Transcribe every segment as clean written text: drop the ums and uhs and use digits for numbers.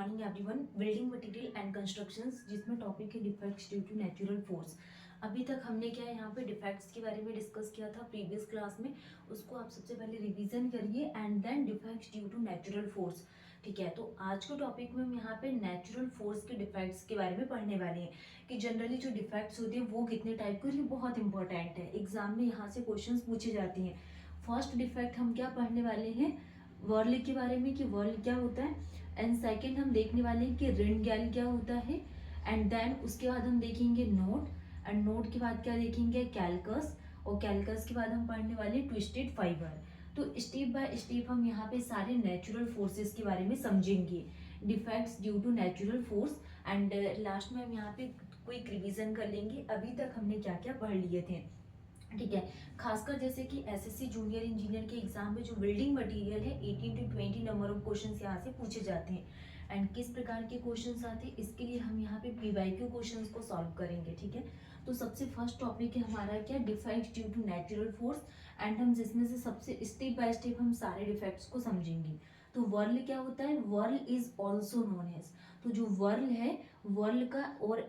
Morning everyone. Building material and constructions, जिसमें topic है defects due to natural force. अभी तक हमने क्या है यहाँ पे डिफेक्ट्स के बारे में डिस्कस किया था प्रीवियस क्लास में। उसको आप सबसे पहले रिवीजन करिए and then defects due to natural force. ठीक है, तो आज के टॉपिक में हम यहाँ पे नेचुरल फोर्स के डिफेक्ट्स के बारे में पढ़ने वाले हैं कि जनरली जो डिफेक्ट्स होते हैं वो कितने टाइप के, और ये बहुत इंपॉर्टेंट है, एग्जाम में यहाँ से क्वेश्चन पूछे जाते हैं। फर्स्ट डिफेक्ट हम क्या पढ़ने वाले हैं, वर्ल के बारे में कि वर्ल क्या होता है। एंड सेकंड हम देखने वाले हैं कि रिंडगैल क्या होता है। एंड देन उसके बाद हम देखेंगे नोट, एंड नोट के बाद क्या देखेंगे, कैलकस, और कैलकस के बाद हम पढ़ने वाले ट्विस्टेड फाइबर। तो स्टेप बाय स्टेप हम यहाँ पे सारे नेचुरल फोर्सेस के बारे में समझेंगे, defects due to natural force. And last में हम यहाँ पे क्विक रिवीजन कर लेंगे अभी तक हमने क्या क्या पढ़ लिए थे। ठीक है, खासकर जैसे कि एसएससी जूनियर इंजीनियर के एग्जाम में जो बिल्डिंग मटेरियल है 18 to 20 नंबर ऑफ क्वेश्चंस यहाँ से पूछे जाते हैं। एंड किस प्रकार के क्वेश्चंस आते हैं इसके लिए हम यहाँ पे पीवाईक्यू क्वेश्चंस को सॉल्व करेंगे। ठीक है, तो सबसे फर्स्ट टॉपिक है हमारा क्या, defects due to natural force. And हम जिसमें से सबसे स्टेप बाय स्टेप हम सारे डिफेक्ट्स को समझेंगे। तो वर्ल क्या होता है, burl is also known as, तो जो वर्ल है वर्ल का और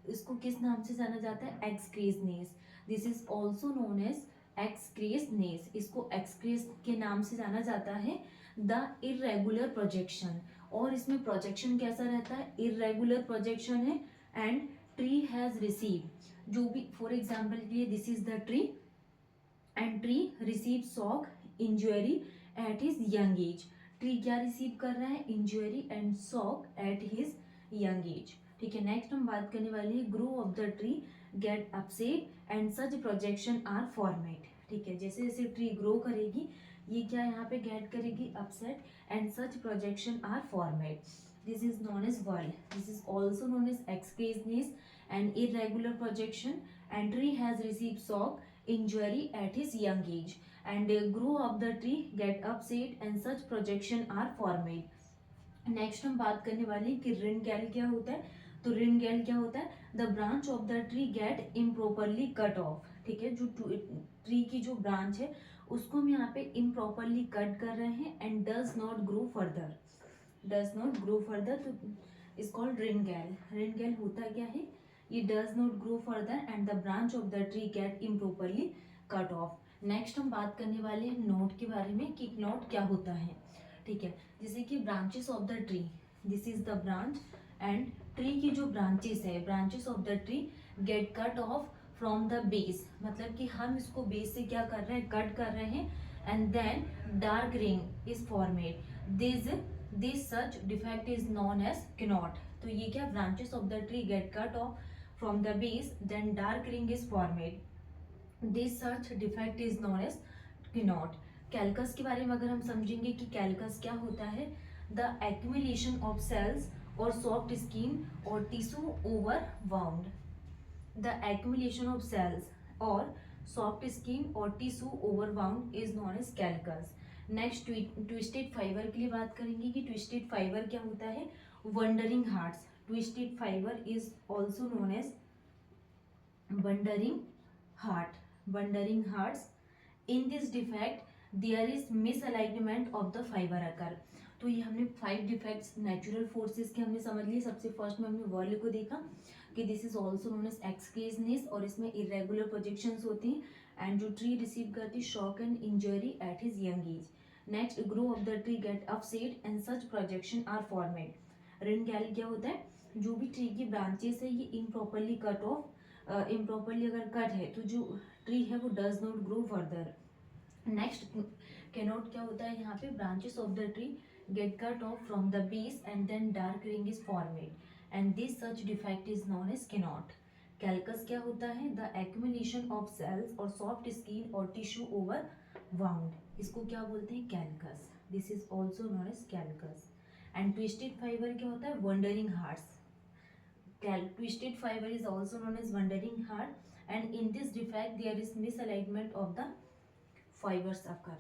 इसको किस नाम से जाना जाता है, excrescence. This is also known as excrescence, इसको एक्सक्रीज के नाम से जाना जाता है। द इरेगुलर प्रोजेक्शन, और इसमें प्रोजेक्शन कैसा रहता है, इरेगुलर प्रोजेक्शन है। एंड ट्री हैज रिसीव, जो भी फॉर एग्जाम्पल के लिए this is the tree and tree receive shock injury at his young age. Tree क्या रिसीव कर रहा है, injury and shock at his young age. ठीक है, नेक्स्ट हम बात करने वाले हैं grow of the tree get upset and such projection are formed. ठीक है, जैसे जैसे ट्री ग्रो करेगी ये क्या यहाँ पे गेट करेगी, upset, and such projection are formed. This is known as burl, this is also known as excrescence and irregular projection, and tree has received shock injury at his young age, and grow of the tree get upset and such projection are formed. Next हम बात करने वाले हैं कि रिंडगैल क्या होता है। तो रिंडगैल क्या होता है, the branch of the tree get improperly cut off. ठीक है, जो ट्री की जो ब्रांच है उसको हम यहाँ पे इम्प्रॉपरली कट कर रहे हैं and does not grow further, does not grow further, तो इज कॉल्ड रिंडगैल। रिंडगैल होता क्या है, ये does not grow further and the branch of the tree get improperly cut off. Next हम बात करने वाले हैं नोट के बारे में कि नोट क्या होता है। ठीक है, जैसे कि branches of the tree, this is the branch and tree की जो ब्रांचेस है, branches of the tree get cut off from the base, मतलब कि हम इसको बेस से क्या कर रहे हैं, कट कर रहे हैं। And then dark ring is formed, this such defect is known as knot. तो ये क्या, branches of the tree get cut off from the base then dark ring is formed, this such defect is known as knot. Callus के बारे में अगर हम समझेंगे कि कैलकस क्या होता है, द एक्यूमुलेशन ऑफ सेल्स और सॉफ्ट स्किन और tissue over wound, the accumulation of cells और सॉफ्ट स्किन और tissue over wound is known as callus. Next twisted fibre के लिए बात करेंगे कि ट्विस्टेड फाइबर क्या होता है, wandering hearts. Twisted fibre is also known as wandering heart, wandering hearts. In this defect there is misalignment of the fibre occur. तो ये हमने 5 डिफेक्ट्स नेचुरल फोर्सेस के हमने समझ लिए। सबसे फर्स्ट में हमने वर्ल को देखा कि this is also known as excrescence, और इसमें इरेगुलर प्रोजेक्शंस होती हैं एंड जो ट्री रिसीव करती shock and injury at his young age. Next grow of the tree get upset and such projection are formed. Rind gall क्या होता है, जो भी ट्री की ब्रांचेस है ये इम्प्रॉपरली कट ऑफ, इम्प्रॉपरली अगर कट है तो जो ट्री है वो does not grow further. Next knot क्या होता है, यहाँ पे branches of the tree get cut off from the base and then dark ring is formed and this such defect is known as knot. Callus क्या होता है, the accumulation of cells और soft skin और tissue over wound, इसको क्या बोलते हैं, कैलकस। This is also known as callus. And twisted fibre क्या होता है, wandering hearts. Twisted fiber is also known as wandering heart, and in this defect there is misalignment of the fibers occur.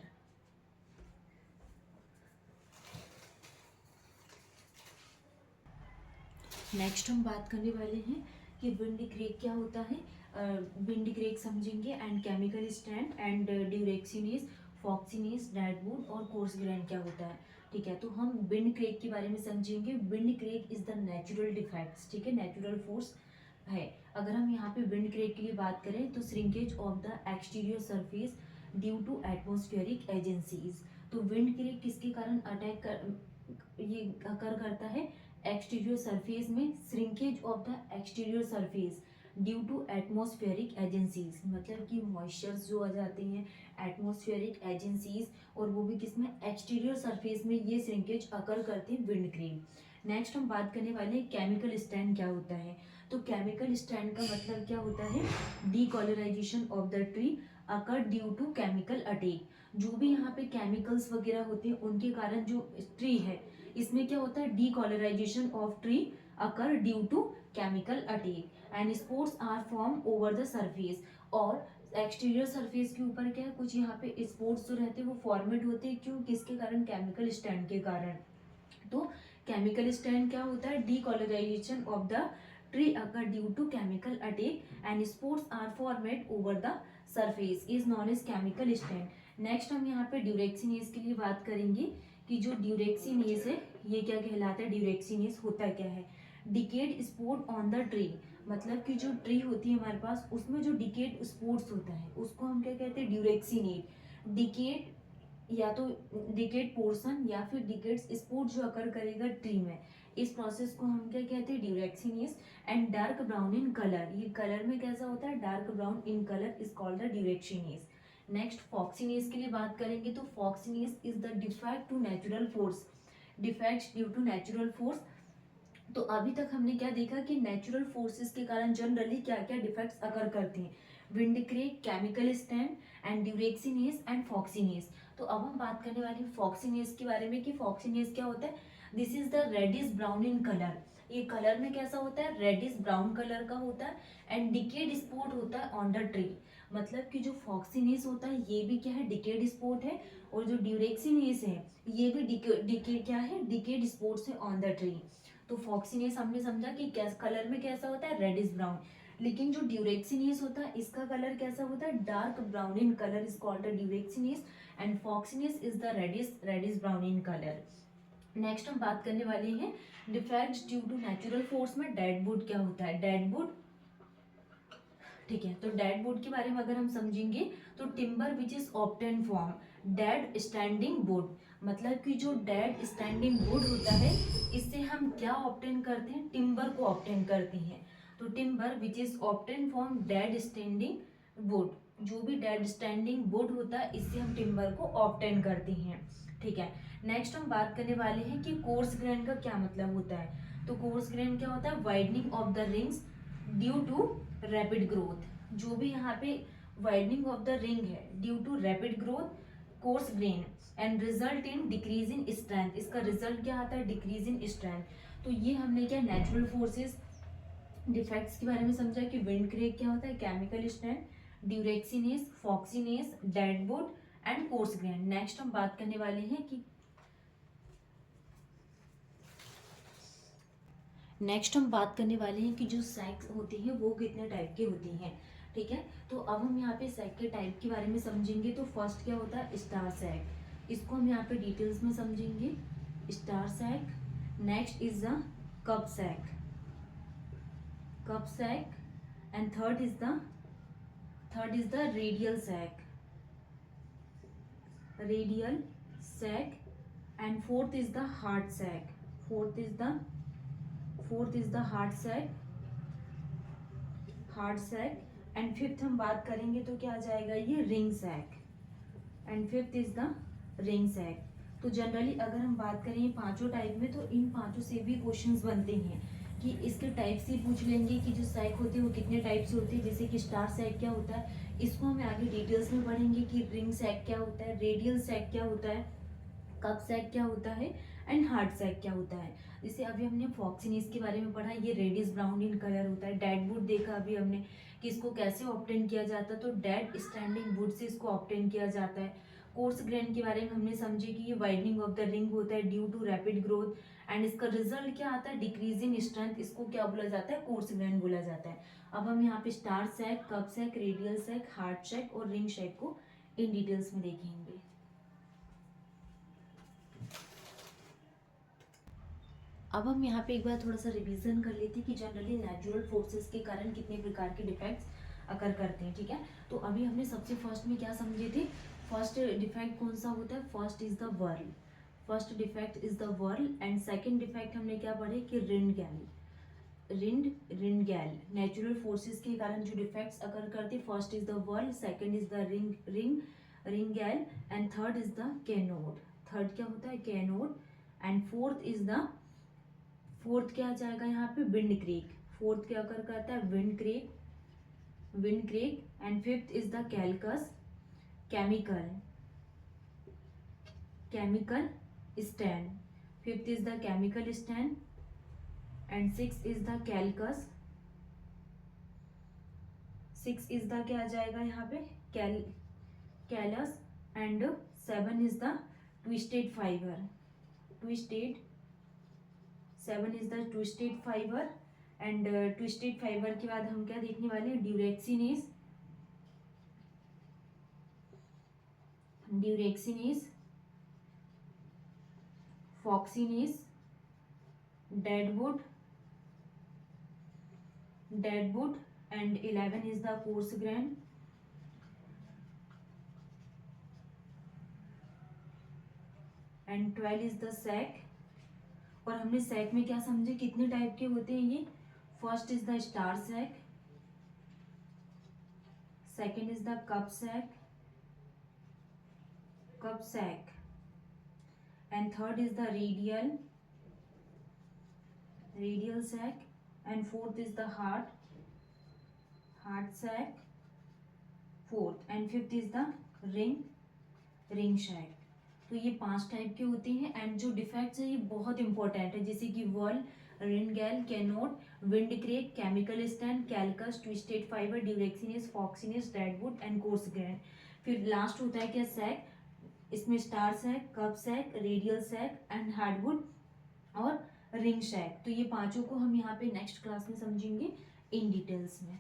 Next हम बात करने वाले हैं कि wind crack क्या होता है। विंड क्रेक समझेंगे and chemical stain and druxiness is foxiness, deadwood और कोर्स ग्रेन क्या होता है। ठीक है, तो हम विंड क्रेक के बारे में समझेंगे। Wind crack is the natural defects, ठीक है, नेचुरल फोर्स है। अगर हम यहाँ पे विंड क्रेक के लिए बात करें तो shrinkage of the exterior surface due to atmospheric agencies. तो विंड क्रेक किसके कारण अटैक कर ये अकर करता है, एक्सटीरियर सरफेस में shrinkage of the exterior surface due to atmospheric agencies, मतलब कि मॉइस्चर्स जो आ जाते हैं एटमॉस्फेरिक एजेंसीज, और वो भी किसमें, एक्सटीरियर सरफेस में ये श्रिंकेज अकर करते हैं विंड क्रेक। नेक्स्ट हम बात करने वाले हैं केमिकल स्टैंड क्या होता है। तो केमिकल स्टैंड का मतलब क्या होता है, decolourisation of the tree occur due to chemical attack. जो भी यहाँ पे केमिकल्स वगैरह होते हैं उनके कारण जो ट्री है इसमें क्या होता है, decolourisation of tree occur due to chemical attack and spores are form over the surface. और एक्सटीरियर सरफेस के ऊपर क्या है, कुछ यहाँ पे स्पोर्ट्स जो रहते हैं वो फॉर्मेट होते हैं, क्यों, किसके कारण, केमिकल स्टैंड के कारण। तो केमिकल स्टैंड क्या होता है, decolourisation of the tree occur due to chemical attack and spores are formed over the surface is known as chemical stain. Next हम यहाँ पे ड्यूरेक्सिनेस के लिए बात करेंगे कि जो ड्यूरेक्सिनेस है ये क्या कहलाता है, ड्यूरेक्सिनेस होता क्या है, decade sport on the tree, मतलब कि जो ट्री होती है हमारे पास उसमें जो डिकेड स्पोर्ट्स होता है उसको हम क्या कहते हैं, ड्यूरेक्सिनेट। डिकेड या तो डिकेड पोर्शन या फिर डिकेड स्पोर्ट जो अकर करेगा ट्री में, इस प्रोसेस को हम क्या कहते हैं, druxiness. And dark brown in colour, ये कलर में कैसा होता है, dark brown in colour is called the druxiness. Next foxiness के लिए बात करेंगे तो foxiness is the defect to natural force, defects due to natural force. तो अभी तक हमने क्या देखा कि नेचुरल फोर्सेस के कारण जनरली क्या क्या डिफेक्ट्स अकर करते हैं, wind crack, chemical stain and druxiness and foxiness. तो अब हम बात करने वाले हैं फॉक्सीनेस के बारे में कि फॉक्सीनेस क्या होता है। This is the reddish brown in colour, ये कलर में कैसा होता है, रेडिश ब्राउन कलर का होता है एंड डिकेड स्पॉट होता है ऑन द ट्री। मतलब कि जो फॉक्सीनेस होता है ये भी क्या है, डिकेड स्पॉट है, और जो ड्यूरेक्सिनेस है ये भी डिकेड क्या है, डिकेड स्पॉट्स है ऑन द ट्री। तो फॉक्सीनेस हमने समझा कि कलर में कैसा होता है, रेडिश ब्राउन, लेकिन जो ड्यूरेक्सिनेस होता है इसका कलर कैसा होता है, dark brown in colour is called the druxiness and foxiness is the reddish brown in colour. Next हम बात करने वाले हैं defects due to natural force में डेडवुड क्या होता है, डेडवुड। ठीक है, तो डेडवुड के बारे में अगर हम समझेंगे तो timber which is obtain from dead standing would, मतलब कि जो डेड स्टैंडिंग वुड होता है इससे हम क्या ऑब्टेन करते हैं, टिम्बर को ऑब्टेन करते हैं। तो timber which is obtain from dead standing would, जो भी डेड स्टैंडिंग वुड होता है इससे हम टिम्बर को ऑब्टेन करते हैं। ठीक है, नेक्स्ट हम बात करने वाले हैं कि कोर्स ग्रेन का क्या मतलब होता है। तो कोर्स ग्रेन क्या होता है, widening of the rings due to rapid growth, जो भी यहाँ पे वाइडनिंग ऑफ द रिंग है due to rapid growth coarse grain and result in decrease in strength, इसका रिजल्ट क्या आता है, डिक्रीज इन स्ट्रेंथ। तो ये हमने क्या नेचुरल फोर्सेस डिफेक्ट्स के बारे में समझा कि विंड क्रेक क्या होता है, chemical strength, druxiness, foxiness, deadwood and coarse grain. Next हम बात करने वाले हैं कि जो सैक्स होते हैं वो कितने टाइप के होते हैं। ठीक है, तो अब हम यहाँ पे सैक के टाइप के बारे में समझेंगे। तो फर्स्ट क्या होता है, स्टार सैक, इसको हम यहाँ पे डिटेल्स में समझेंगे, star shake. Next is the cup sac, and third is the radial sac and fourth is the heart shake, fourth is the heart shake and fifth हम बात करेंगे तो क्या आ जाएगा, ये ring shake and fifth is the ring sac. तो generally अगर हम बात करें ये पांचों टाइप में तो इन पांचों से भी क्वेश्चंस बनते हैं कि इसके टाइप से पूछ लेंगे कि जो सैक होते हैं वो कितने टाइप से होते हैं, जैसे कि स्टार सैक क्या होता है, इसको हम आगे डिटेल्स में पढ़ेंगे कि रिंग सैक क्या होता है, रेडियल सैक क्या होता है, कप सैक क्या होता है एंड हार्ड सैक क्या होता है। जैसे अभी हमने फॉक्सीनेस के बारे में पढ़ा, ये रेडिश ब्राउन इन कलर होता है। डेडवुड देखा अभी हमने कि इसको कैसे ऑब्टेन किया जाता है, तो डेड स्टैंडिंग वुड से इसको ऑब्टेन किया जाता है। कोर्स ग्रेन के बारे में हमने समझे कि ये वाइडनिंग ऑफ द रिंग होता है due to rapid growth and इसका रिजल्ट क्या आता है, डिक्रीज इन स्ट्रेंथ, इसको क्या बोला जाता है, कोर्स ग्रेन बोला जाता है। अब हम यहाँ पे star sac, cup sac, radial sac, hard sac और रिंग सैक को इन डिटेल्स में देखेंगे। अब हम यहाँ पे एक बार थोड़ा सा रिवीजन कर लेते हैं कि जनरली नेचुरल फोर्सेस के कारण कितने प्रकार के डिफेक्ट्स अकर करते हैं, ठीक है। तो अभी हमने सबसे फर्स्ट में क्या समझे थे, फर्स्ट डिफेक्ट कौन सा होता है, first is the whorl, first defect is the whorl. And second defect हमने क्या पढ़े कि रिंडगैल नेचुरल फोर्सेस के कारण जो डिफेक्ट्स अकर करते, first is the whorl, second is the rind gall and third is the knot. Third क्या होता है, कैनोड। एंड फोर्थ क्या आ जाएगा यहाँ पे, विंड क्रेक। फोर्थ क्या अकर करता है, wind crack. And fifth is the callus chemical stain. Fifth is the chemical stain. And six is the callus, six is the क्या आ जाएगा यहाँ पे, callus. And seven is the twisted fibre, seven is the twisted fibre. And twisted fibre के बाद हम क्या देखने वाले हैं, druxiness, foxiness, deadwood. And 11 is the coarse grain. And 12 is the shake. और हमने सैक में क्या समझे, कितने टाइप के होते हैं ये, first is the star sac, second is the cup sac, and third is the radial sac, and fourth is the heart sac, fourth. And fifth is the ring sac. तो ये 5 टाइप के होते हैं। And जो defects है ये बहुत important है, जैसे कि वर्ल, रिंगैल, कैनोड, wind crack, chemical stain, callus, twisted fibre, druxiness, foxiness, deadwood and coarse grain. फिर लास्ट होता है क्या, सैक। इसमें star sac, cup sac, radial sac and hardwood और रिंग सैक। तो ये पांचों को हम यहाँ पे नेक्स्ट क्लास में समझेंगे इन डिटेल्स में।